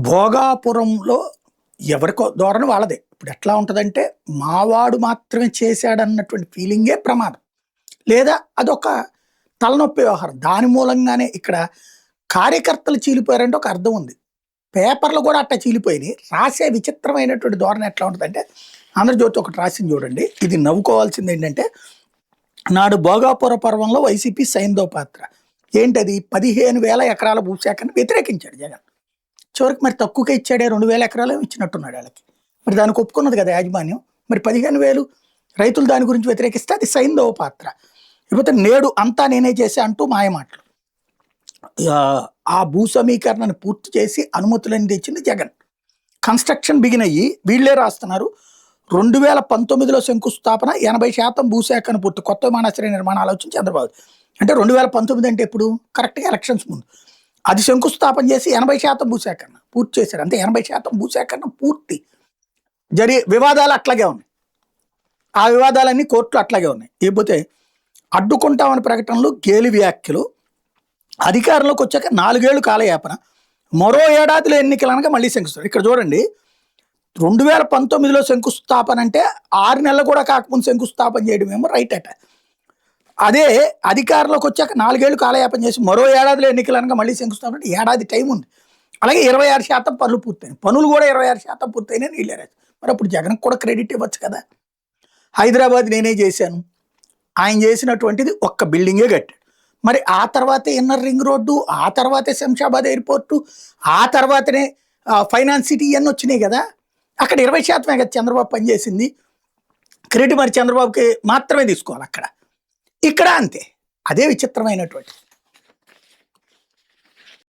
భోగాపురంలో ఎవరికో ధోరణి వాళ్ళదే. ఇప్పుడు ఎట్లా ఉంటదంటే, మావాడు మాత్రమే చేశాడన్నటువంటి ఫీలింగే ప్రమాదం. లేదా అదొక తలనొప్పి వ్యవహారం. దాని మూలంగానే ఇక్కడ కార్యకర్తలు చీలిపోయారంటే ఒక అర్థం ఉంది. పేపర్లు కూడా అట్టా చీలిపోయినాయి. రాసే విచిత్రమైనటువంటి ధోరణి ఎట్లా ఉంటదంటే, 'ఆంధ్రజ్యోతి' ఒకటి రాసింది చూడండి. ఇది నవ్వుకోవాల్సింది ఏంటంటే, నాడు భోగాపుర పర్వంలో వైసీపీ సైంధవ పాత్ర. ఏంటది? 15,000 ఎకరాల భూసేకరణ వ్యతిరేకించాడు జగన్. చివరికి మరి తక్కువకే ఇచ్చాడే, 2,000 ఎకరాలు ఇచ్చినట్టున్నాడు వాళ్ళకి. మరి దానికి ఒప్పుకున్నది కదా యాజమాన్యం. మరి 15,000 రైతులు దాని గురించి వ్యతిరేకిస్తే అది సైంధవ పాత్ర. లేకపోతే నేడు అంతా నేనే చేశా అంటూ మాయమాటలు. ఆ భూ సమీకరణను పూర్తి చేసి అనుమతులన్నీ తెచ్చింది జగన్. కన్స్ట్రక్షన్ బిగిన్ అయ్యి వీళ్ళే రాస్తున్నారు. 2019లో శంకుస్థాపన, 80% భూసేకరణ పూర్తి. కొత్త విమానాశ్రయ నిర్మాణం ఆలోచన చంద్రబాబు. అంటే 2019 అంటే ఎప్పుడు? కరెక్ట్గా ఎలక్షన్స్ ముందు. అది శంకుస్థాపన చేసి 80% భూసేకరణ పూర్తి చేశారు. అంటే 80% భూసేకరణ పూర్తి. వివాదాలు అట్లాగే ఉన్నాయి. ఆ వివాదాలన్నీ కోర్టులు అట్లాగే ఉన్నాయి. లేకపోతే అడ్డుకుంటామని ప్రకటనలు, గేలి వ్యాఖ్యలు. అధికారంలోకి వచ్చాక 4 ఏళ్ళు కాలయాపన, మరో ఏడాదిలో ఎన్నికలు అనగా మళ్ళీ శంకుస్థాపన. ఇక్కడ చూడండి, 2019లో శంకుస్థాపన అంటే 6 నెలలు కూడా కాకముందు శంకుస్థాపన చేయడమేమో రైట్ అట. అదే అధికారంలోకి వచ్చాక 4 ఏళ్ళు కాలయాపన చేసి మరో ఏడాదిలో ఎన్నికలు అనగా మళ్ళీ శంకుస్థాపన అంటే ఏడాది టైం ఉంది. అలాగే 26% పనులు పూర్తయినాయి. పనులు కూడా 26% పూర్తయినాయి నీళ్ళేరాజు. మరి అప్పుడు జగన్కి కూడా క్రెడిట్ ఇవ్వచ్చు కదా. హైదరాబాద్ నేనే చేశాను, ఆయన చేసినటువంటిది ఒక్క బిల్డింగే కట్టాడు. మరి ఆ తర్వాతే ఇన్నర్ రింగ్ రోడ్డు, ఆ తర్వాతే శంషాబాద్ ఎయిర్పోర్టు, ఆ తర్వాతనే ఫైనాన్స్ సిటీ ఇవన్నీ వచ్చినాయి కదా. అక్కడ 20% కదా చంద్రబాబు పనిచేసింది. క్రెడిట్ మరి చంద్రబాబుకి మాత్రమే తీసుకోవాలి అక్కడ. ఇక్కడ అంతే. అదే విచిత్రమైనటువంటి